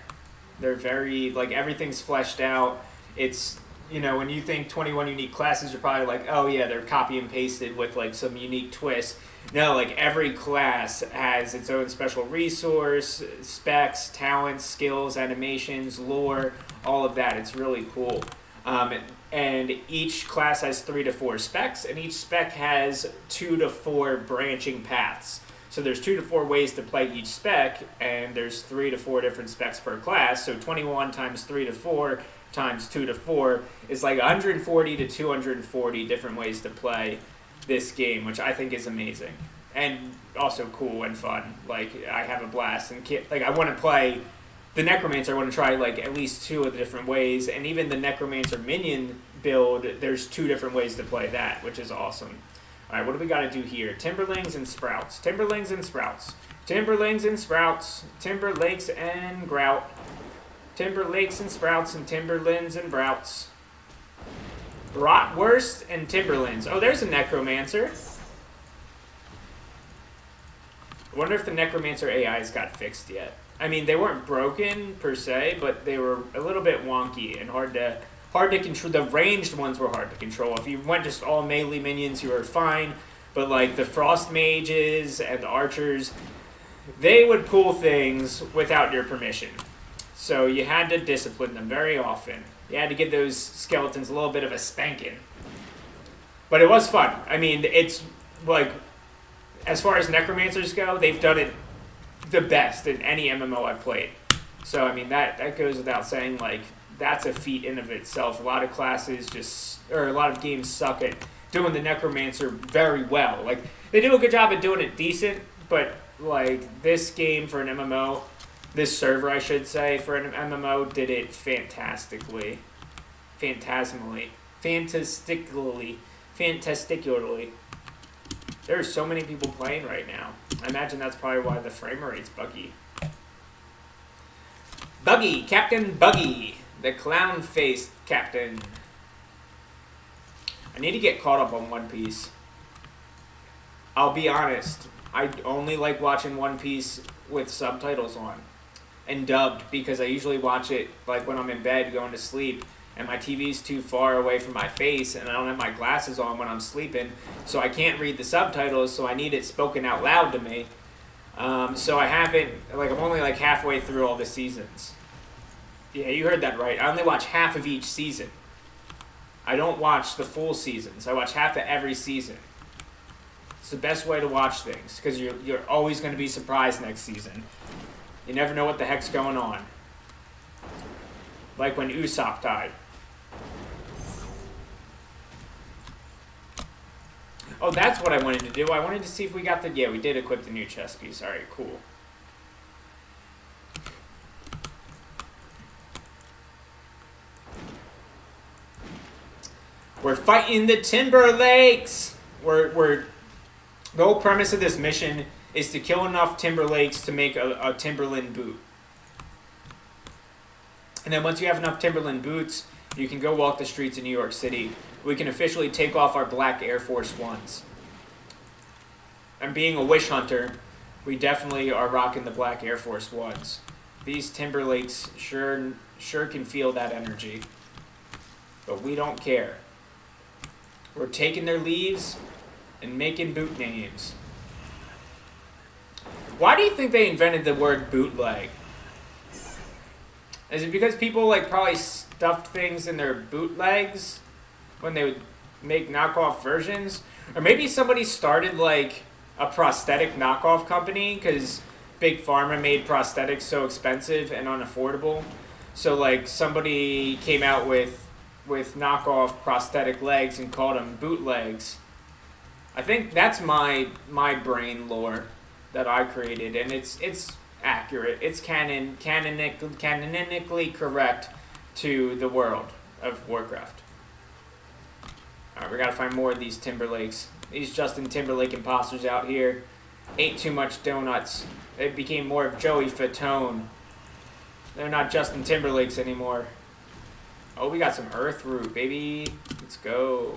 They're very, like, everything's fleshed out. It's, you know, when you think 21 unique classes, you're probably like, oh yeah, they're copy and pasted with like some unique twist. No, like every class has its own special resource, specs, talents, skills, animations, lore, all of that. It's really cool. And each class has 3 to 4 specs, and each spec has 2 to 4 branching paths. So there's 2 to 4 ways to play each spec, and there's 3 to 4 different specs per class. So 21 times 3 to 4 times 2 to 4 is like 140 to 240 different ways to play this game, which I think is amazing and also cool and fun. Like, I have a blast, and like, I want to play the Necromancer. I want to try like at least 2 of the different ways, and even the Necromancer minion build, there's 2 different ways to play that, which is awesome. All right, what do we got to do here? Timberlings and Sprouts. Timberlings and Sprouts. Timberlings and Sprouts. Timberlakes and Grout. Timberlakes and Sprouts and Timberlands and Brouts. Bratwurst and Timberlands. Oh, there's a Necromancer. I wonder if the Necromancer AIs got fixed yet. I mean, they weren't broken per se, but they were a little bit wonky and hard to control. The ranged ones were hard to control. If you went just all melee minions, you were fine. But like the Frost Mages and the Archers, they would pull things without your permission. So you had to discipline them very often. You had to give those skeletons a little bit of a spanking. But it was fun. I mean, it's like, as far as Necromancers go, they've done it the best in any MMO I've played. So, I mean, that goes without saying. Like, that's a feat in of itself. A lot of classes a lot of games suck at doing the Necromancer very well. Like, they do a good job at doing it decent, but, like, this game for an MMO, this server, I should say, for an MMO, did it fantastically. Fantastically. There are so many people playing right now. I imagine that's probably why the frame rate's buggy. Buggy! Captain Buggy! The clown-faced captain. I need to get caught up on One Piece. I'll be honest. I only like watching One Piece with subtitles on and dubbed, because I usually watch it like when I'm in bed going to sleep, and my TV's too far away from my face, and I don't have my glasses on when I'm sleeping, so I can't read the subtitles, so I need it spoken out loud to me. So I haven't, like, I'm only like halfway through all the seasons. Yeah, you heard that right. I only watch half of each season. I don't watch the full seasons. I watch half of every season. It's the best way to watch things, because you're always going to be surprised next season. You never know what the heck's going on. Like when Usopp died. Oh, that's what I wanted to do. I wanted to see if we got the... Yeah, we did equip the new chess piece. Alright, cool. We're fighting the Timberlakes! The whole premise of this mission is to kill enough Timberlakes to make a Timberland boot. And then once you have enough Timberland boots, you can go walk the streets of New York City. We can officially take off our black Air Force Ones. And being a wish hunter, we definitely are rocking the black Air Force Ones. These Timberlakes sure can feel that energy. But we don't care. We're taking their leaves and making boot names. Why do you think they invented the word bootleg? Is it because people like probably stuffed things in their bootlegs when they would make knockoff versions? Or maybe somebody started like a prosthetic knockoff company because Big Pharma made prosthetics so expensive and unaffordable. So like somebody came out with knockoff prosthetic legs and called them bootlegs. I think that's my brain lore that I created, and it's accurate. It's canonically correct to the world of Warcraft. Alright, we gotta find more of these Timberlakes. These Justin Timberlake imposters out here ate too much donuts. They became more of Joey Fatone. They're not Justin Timberlakes anymore. Oh, we got some earth root, baby. Let's go.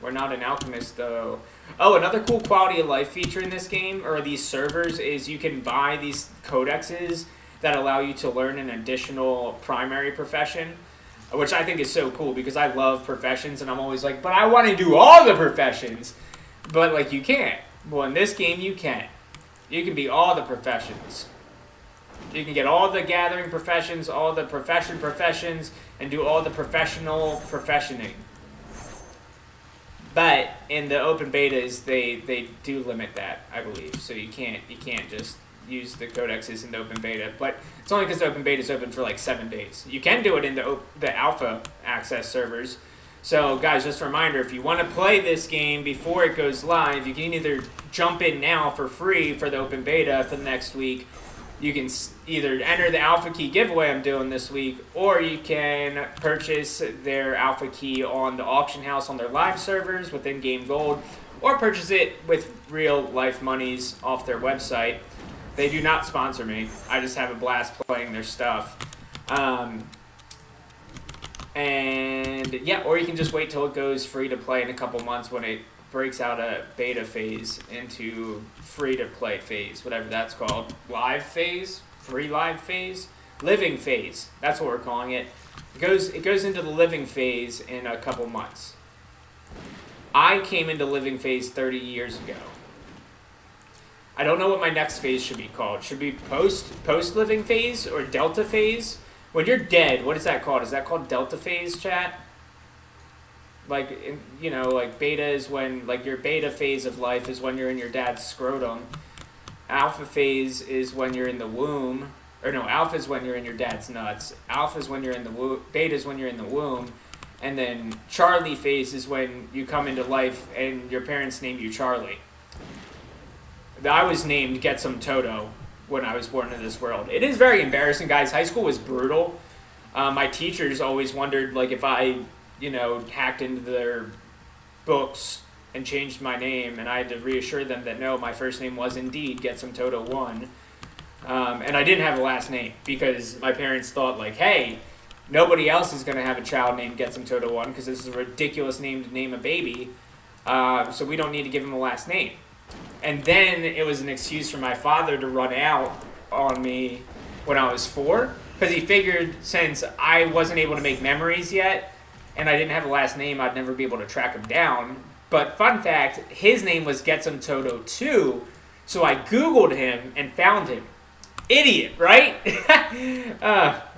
We're not an alchemist, though. Oh, another cool quality of life feature in this game, or these servers, is you can buy these codexes that allow you to learn an additional primary profession, which I think is so cool because I love professions, and I'm always like, but I want to do all the professions. But, like, you can't. Well, in this game, you can. You can be all the professions. You can get all the gathering professions, all the professions, and do all the professional professioning. But in the open betas, they do limit that, I believe. So you can't just use the codexes in the open beta. But it's only because the open beta is open for like 7 days. You can do it in the alpha access servers. So guys, just a reminder, if you want to play this game before it goes live, you can either jump in now for free for the open beta for the next week. You can either enter the alpha key giveaway I'm doing this week, or you can purchase their alpha key on the auction house on their live servers with in-game gold, or purchase it with real life monies off their website. They do not sponsor me. I just have a blast playing their stuff. And yeah, or you can just wait till it goes free to play in a couple months when it breaks out a beta phase into free to play phase, whatever that's called. Live phase, free live phase, living phase. That's what we're calling it. It goes into the living phase in a couple months. I came into living phase 30 years ago. I don't know what my next phase should be called. Should be post living phase or delta phase? When you're dead, what is that called? Is that called delta phase, chat? Like, you know, like beta is when, like your beta phase of life is when you're in your dad's scrotum. Alpha phase is when you're in the womb. Or no, alpha is when you're in your dad's nuts. Alpha is when you're in the womb. Beta is when you're in the womb. And then Charlie phase is when you come into life and your parents name you Charlie. I was named Get Some Toto when I was born into this world. It is very embarrassing, guys. High school was brutal. My teachers always wondered, like, if I, you know, hacked into their books and changed my name, and I had to reassure them that no, my first name was indeed Get Some Toto 1. And I didn't have a last name because my parents thought, like, hey, nobody else is going to have a child named Get Some Toto 1 because this is a ridiculous name to name a baby, so we don't need to give him a last name. And then it was an excuse for my father to run out on me when I was 4, because he figured since I wasn't able to make memories yet, and I didn't have a last name, I'd never be able to track him down. But fun fact, his name was Get Some Toto 2, so I Googled him and found him. Idiot, right?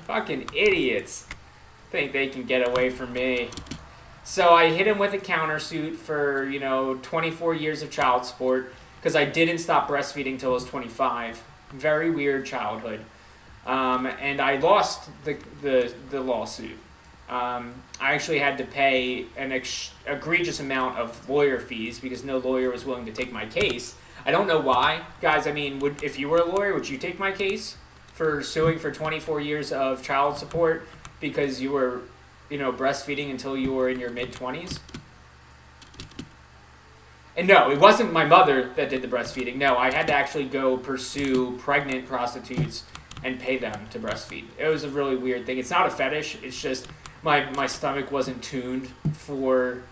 Fucking idiots. Think they can get away from me. So I hit him with a countersuit for, 24 years of child support, because I didn't stop breastfeeding till I was 25. Very weird childhood. And I lost the lawsuit. I actually had to pay an egregious amount of lawyer fees because no lawyer was willing to take my case. I don't know why. Guys, I mean, if you were a lawyer, would you take my case for suing for 24 years of child support because you were, breastfeeding until you were in your mid-20s? And no, it wasn't my mother that did the breastfeeding. No, I had to actually go pursue pregnant prostitutes and pay them to breastfeed. It was a really weird thing. It's not a fetish. It's just my stomach wasn't tuned for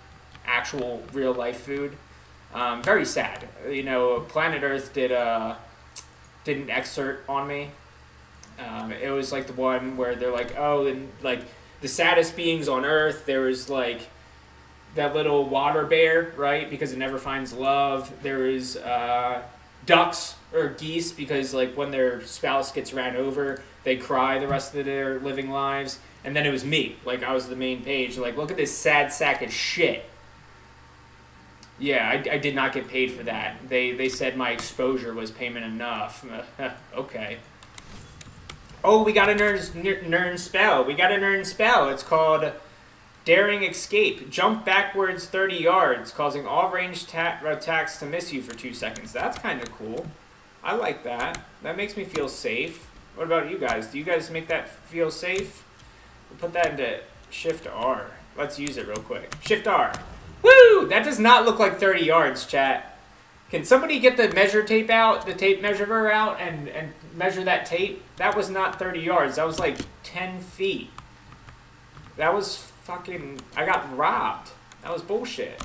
actual real life food. Very sad. Planet Earth did an excerpt on me. It was like the one where they're like, oh, and like the saddest beings on Earth. There was like that little water bear, right? Because it never finds love. There is ducks or geese because like when their spouse gets ran over, they cry the rest of their living lives. And then it was me. Like I was the main page. Like, look at this sad sack of shit. Yeah, I did not get paid for that. They said my exposure was payment enough. Okay. Oh, we got a Nern spell. We got a Nern spell. It's called Daring Escape. Jump backwards 30 yards, causing all ranged attacks to miss you for 2 seconds. That's kind of cool. I like that. That makes me feel safe. What about you guys? Do you guys make that feel safe? We'll put that into Shift R. Let's use it real quick. Shift R. Woo! That does not look like 30 yards, chat. Can somebody get the measure tape out, the tape measurer out, and measure that tape? That was not 30 yards. That was like 10 feet. That was fucking... I got robbed. That was bullshit.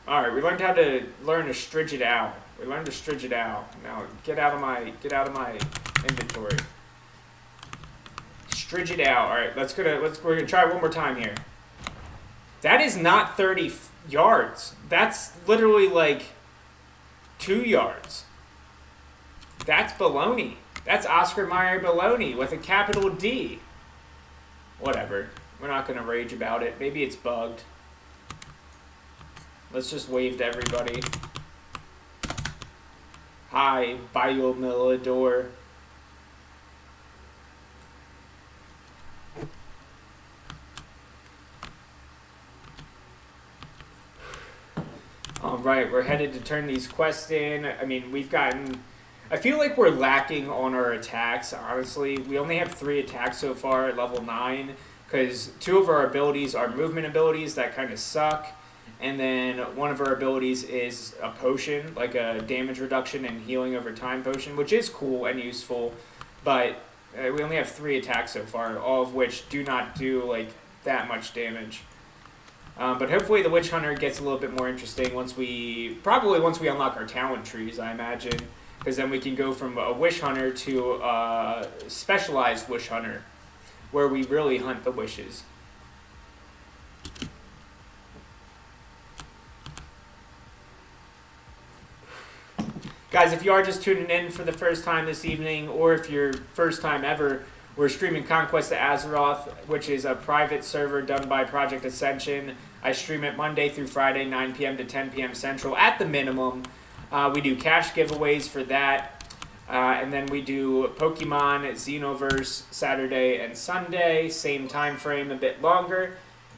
Alright, we learned how to learn to stridge it out. We learned to stridge it out. Now, get out of my inventory. Stridge it out. Alright, we're gonna try it one more time here. That is not 30 yards. That's literally like 2 yards. That's baloney. That's Oscar Mayer baloney with a capital D. Whatever. We're not going to rage about it. Maybe it's bugged. Let's just wave to everybody. Hi, Biomilidor. Alright, we're headed to turn these quests in. I mean, we've gotten... I feel like we're lacking on our attacks, honestly. We only have 3 attacks so far at level 9, because 2 of our abilities are movement abilities that kind of suck, and then one of our abilities is a potion, like a damage reduction and healing over time potion, which is cool and useful, but we only have 3 attacks so far, all of which do not do like that much damage. But hopefully the Witch Hunter gets a little bit more interesting once we unlock our talent trees, I imagine. Because then we can go from a Wish Hunter to a specialized Wish Hunter, where we really hunt the wishes. Guys, if you are just tuning in for the first time this evening, or if you're first time ever, we're streaming Conquest to Azeroth, which is a private server done by Project Ascension. I stream it Monday through Friday, 9 p.m. to 10 p.m. Central at the minimum. We do cash giveaways for that. And then we do Pokemon Xenoverse Saturday and Sunday. Same time frame, a bit longer.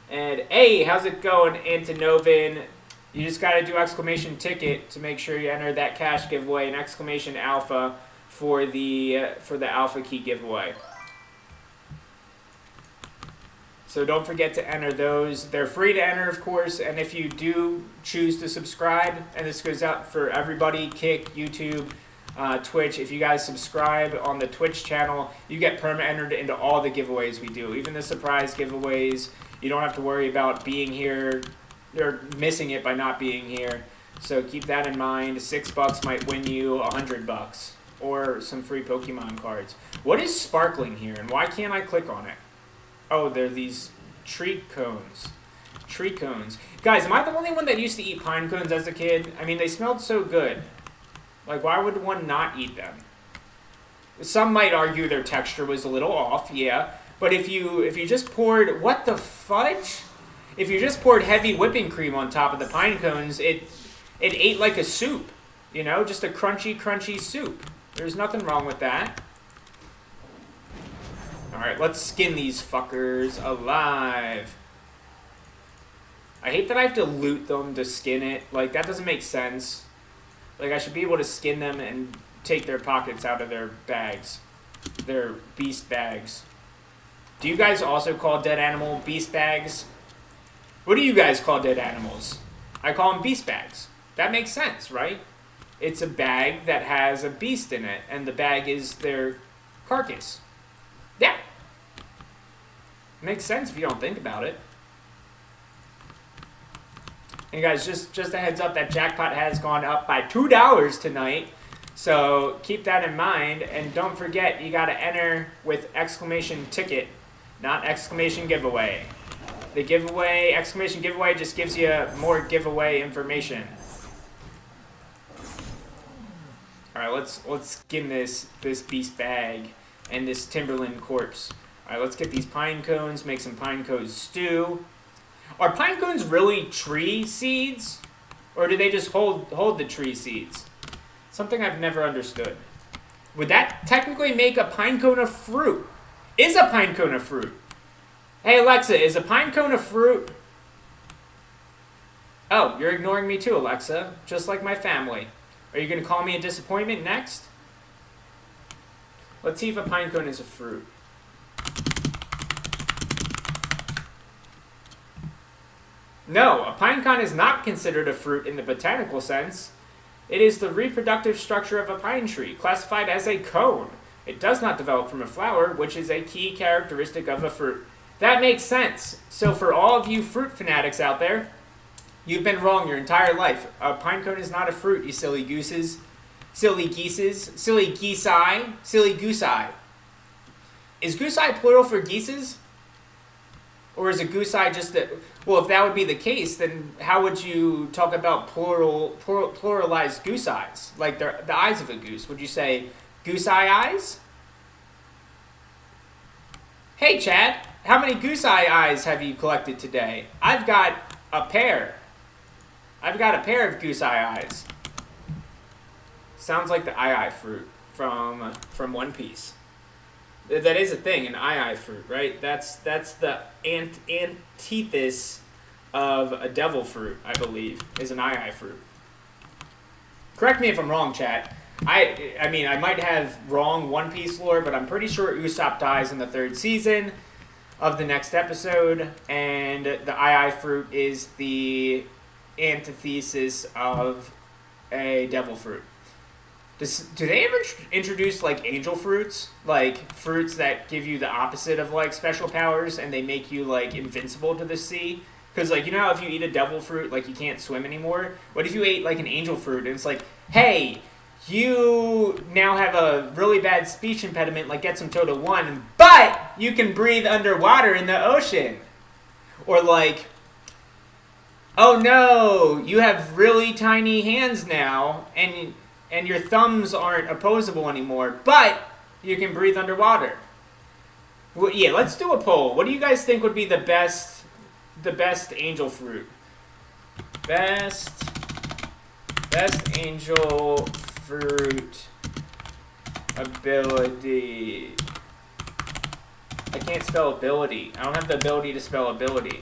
And hey, how's it going, Antonovin? You just got to do exclamation ticket to make sure you enter that cash giveaway and exclamation alpha for the alpha key giveaway. So don't forget to enter those. They're free to enter, of course, and if you do choose to subscribe, and this goes out for everybody, Kick, YouTube, Twitch, if you guys subscribe on the Twitch channel, you get perma-entered into all the giveaways we do, even the surprise giveaways. You don't have to worry about being here or missing it by not being here. So keep that in mind. $6 might win you $100 or some free Pokemon cards. What is sparkling here, and why can't I click on it? Oh, they're these tree cones. Tree cones. Guys, am I the only one that used to eat pine cones as a kid? I mean, they smelled so good. Like, why would one not eat them? Some might argue their texture was a little off, yeah. But if you just poured... What the fudge? If you just poured heavy whipping cream on top of the pine cones, it ate like a soup. You know? Just a crunchy, crunchy soup. There's nothing wrong with that. Alright, let's skin these fuckers alive. I hate that I have to loot them to skin it. Like, that doesn't make sense. Like, I should be able to skin them and take their pockets out of their bags. Their beast bags. Do you guys also call dead animal beast bags? What do you guys call dead animals? I call them beast bags. That makes sense, right? It's a bag that has a beast in it, and the bag is their carcass. Yeah. Makes sense if you don't think about it. And guys, just a heads up, that jackpot has gone up by $2 tonight. So keep that in mind. And don't forget, you got to enter with exclamation ticket, not exclamation giveaway. The giveaway, exclamation giveaway, just gives you more giveaway information. All right, let's skin this beast bag and this Timberland corpse. All right, let's get these pine cones, make some pine cone stew. Are pine cones really tree seeds? Or do they just hold the tree seeds? Something I've never understood. Would that technically make a pine cone a fruit? Is a pine cone a fruit? Hey Alexa, is a pine cone a fruit? Oh, you're ignoring me too, Alexa. Just like my family. Are you going to call me a disappointment next? Let's see if a pine cone is a fruit. No, a pine cone is not considered a fruit in the botanical sense. It is the reproductive structure of a pine tree, classified as a cone. It does not develop from a flower, which is a key characteristic of a fruit. That makes sense. So for all of you fruit fanatics out there, you've been wrong your entire life. A pine cone is not a fruit, you silly gooses. Silly geeses. Silly geese-eye. Silly goose-eye. Is goose-eye plural for geeses? Or is a goose-eye just a... Well, if that would be the case, then how would you talk about pluralized goose-eyes? Like the eyes of a goose. Would you say goose-eye eyes? Hey, Chad. How many goose-eye eyes have you collected today? I've got a pair. I've got a pair of goose-eye eyes. Sounds like the eye fruit from One Piece. That is a thing, an eye fruit, right? That's the antithesis of a devil fruit, I believe, is an eye fruit. Correct me if I'm wrong, chat. I mean, I might have wrong One Piece lore, but I'm pretty sure Usopp dies in the 3rd season of the next episode, and the eye fruit is the antithesis of a devil fruit. Do they ever introduce, like, angel fruits? Like, fruits that give you the opposite of, like, special powers, and they make you, like, invincible to the sea? Because, like, you know how if you eat a devil fruit, like, you can't swim anymore? What if you ate, like, an angel fruit, and it's like, hey, you now have a really bad speech impediment, like Get Some Total 1, but you can breathe underwater in the ocean? Or, like, oh, no, you have really tiny hands now, and your thumbs aren't opposable anymore, but you can breathe underwater. Well, yeah, let's do a poll. What do you guys think would be the best angel fruit? Best angel fruit ability. I can't spell ability. I don't have the ability to spell ability.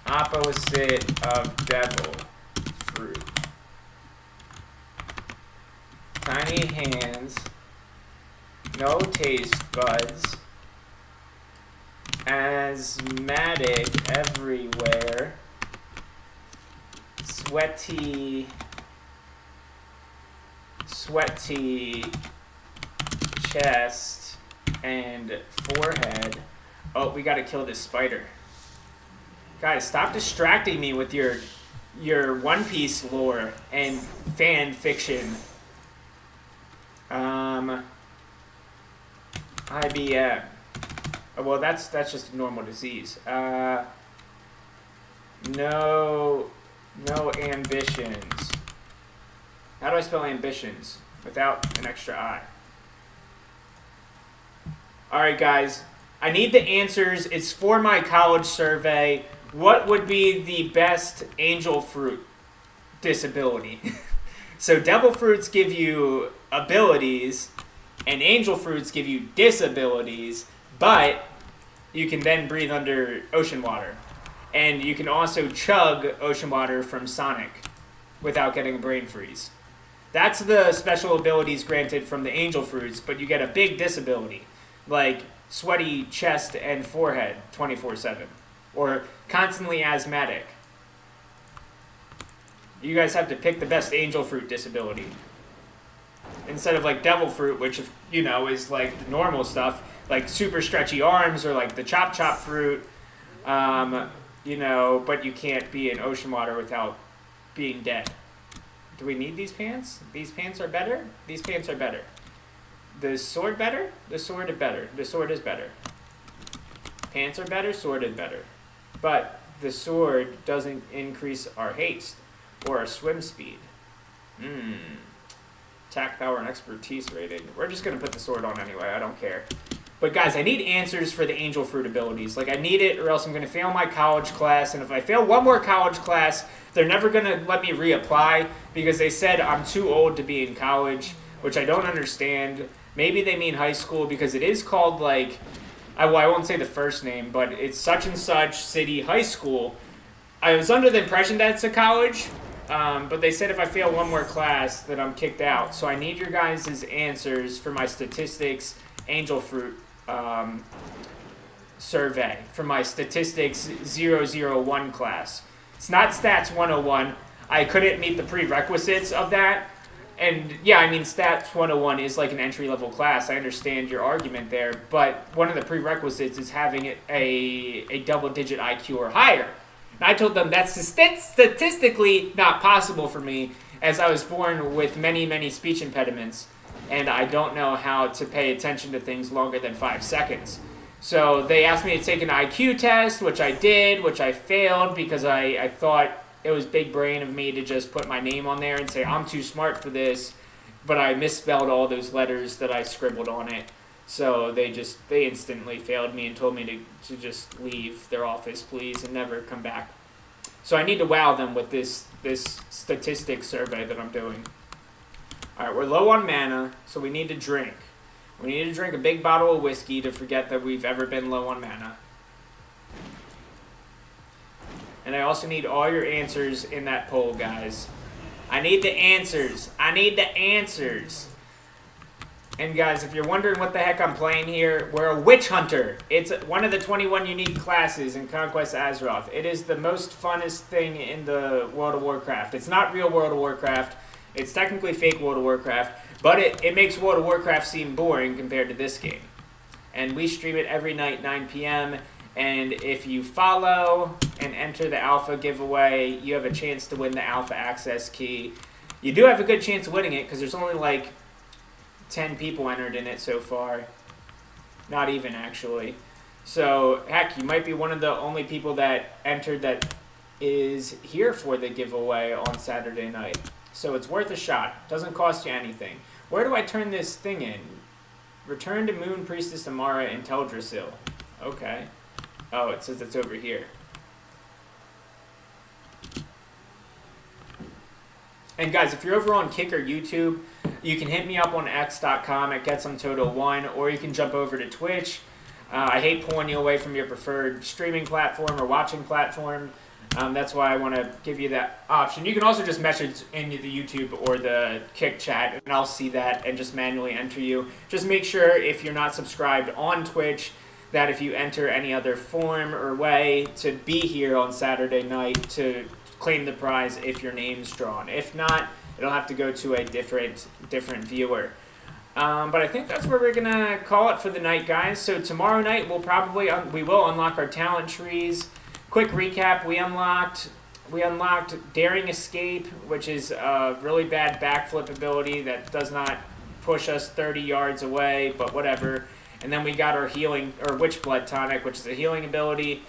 Opposite of devil fruit. Tiny hands, no taste buds, asthmatic everywhere, sweaty chest and forehead. Oh, we gotta kill this spider. Guys, stop distracting me with your One Piece lore and fan fiction. IBM. Oh, well, that's just a normal disease. No ambitions. How do I spell ambitions without an extra I? Alright, guys. I need the answers. It's for my college survey. What would be the best angel fruit disability? So devil fruits give you abilities, and angel fruits give you disabilities, but you can then breathe under ocean water. And you can also chug ocean water from Sonic without getting a brain freeze. That's the special abilities granted from the angel fruits, but you get a big disability, like sweaty chest and forehead 24/7, or constantly asthmatic. You guys have to pick the best angel fruit disability. Instead of like devil fruit, which, you know, is like the normal stuff, like super stretchy arms, or like the chop fruit, you know, but you can't be in ocean water without being dead. Do we need these pants? These pants are better? These pants are better. The sword better? The sword is better. The sword is better. Pants are better, sword is better. But the sword doesn't increase our haste or our swim speed. Attack power and expertise rating. We're just going to put the sword on anyway. I don't care. But guys, I need answers for the angel fruit abilities. Like, I need it, or else I'm going to fail my college class. And if I fail one more college class, they're never going to let me reapply because they said I'm too old to be in college, which I don't understand. Maybe they mean high school because it is called, like, I won't say the first name, but it's such and such city high school. I was under the impression that it's a college, but they said if I fail one more class that I'm kicked out. So I need your guys' answers for my statistics angel fruit survey, for my statistics 001 class. It's not stats 101. I couldn't meet the prerequisites of that, And yeah, I mean, Stats 101 is like an entry-level class. I understand your argument there, but one of the prerequisites is having a double-digit IQ or higher. And I told them that's statistically not possible for me, as I was born with many, many speech impediments, and I don't know how to pay attention to things longer than 5 seconds. So they asked me to take an IQ test, which I did, which I failed because I thought it was big brain of me to just put my name on there and say, I'm too smart for this, but I misspelled all those letters that I scribbled on it. So they instantly failed me and told me to just leave their office, please, and never come back. So I need to wow them with this statistics survey that I'm doing. All right, we're low on mana, so we need to drink. We need to drink a big bottle of whiskey to forget that we've ever been low on mana. And I also need all your answers in that poll, guys. I need the answers. I need the answers. And guys, if you're wondering what the heck I'm playing here, we're a witch hunter. It's one of the 21 unique classes in Conquest Azeroth. It is the most funnest thing in the World of Warcraft. It's not real World of Warcraft. It's technically fake World of Warcraft. But it makes World of Warcraft seem boring compared to this game. And we stream it every night, 9 p.m., and if you follow and enter the alpha giveaway, you have a chance to win the alpha access key. You do have a good chance of winning it because there's only like 10 people entered in it so far. Not even, actually. So, heck, you might be one of the only people that entered that is here for the giveaway on Saturday night. So it's worth a shot. Doesn't cost you anything. Where do I turn this thing in? Return to Moon Priestess Amara in Teldrassil. Okay. Oh, it says it's over here. And guys, if you're over on Kick or YouTube, you can hit me up on x.com at GetSomeTotal1, or you can jump over to Twitch. I hate pulling you away from your preferred streaming platform or watching platform. That's why I want to give you that option. You can also just message into the YouTube or the Kick chat, and I'll see that and just manually enter you. Just make sure, if you're not subscribed on Twitch, that if you enter any other form or way to be here on Saturday night to claim the prize if your name's drawn. If not, it'll have to go to a different viewer. But I think that's where we're gonna call it for the night, guys. So tomorrow night we will unlock our talent trees. Quick recap: we unlocked Daring Escape, which is a really bad backflip ability that does not push us 30 yards away, but whatever. And then we got our healing, or Witch Blood Tonic, which is a healing ability.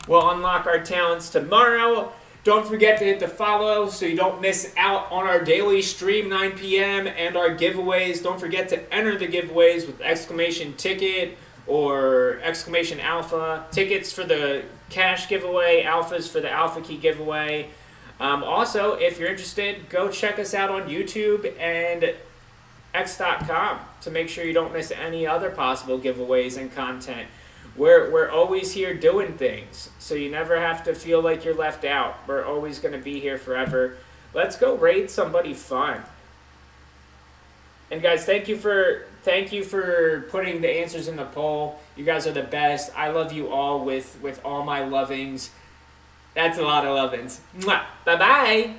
We'll unlock our talents tomorrow. Don't forget to hit the follow so you don't miss out on our daily stream, 9 p.m., and our giveaways. Don't forget to enter the giveaways with exclamation ticket or exclamation alpha. Tickets for the cash giveaway, alphas for the alpha key giveaway. Also, if you're interested, go check us out on YouTube and x.com to make sure you don't miss any other possible giveaways and content. We're always here doing things, so you never have to feel like you're left out. We're always going to be here forever. Let's go raid somebody fun. And guys, thank you for putting the answers in the poll. You guys are the best. I love you all with all my lovings. That's a lot of lovings. Mwah. Bye-bye.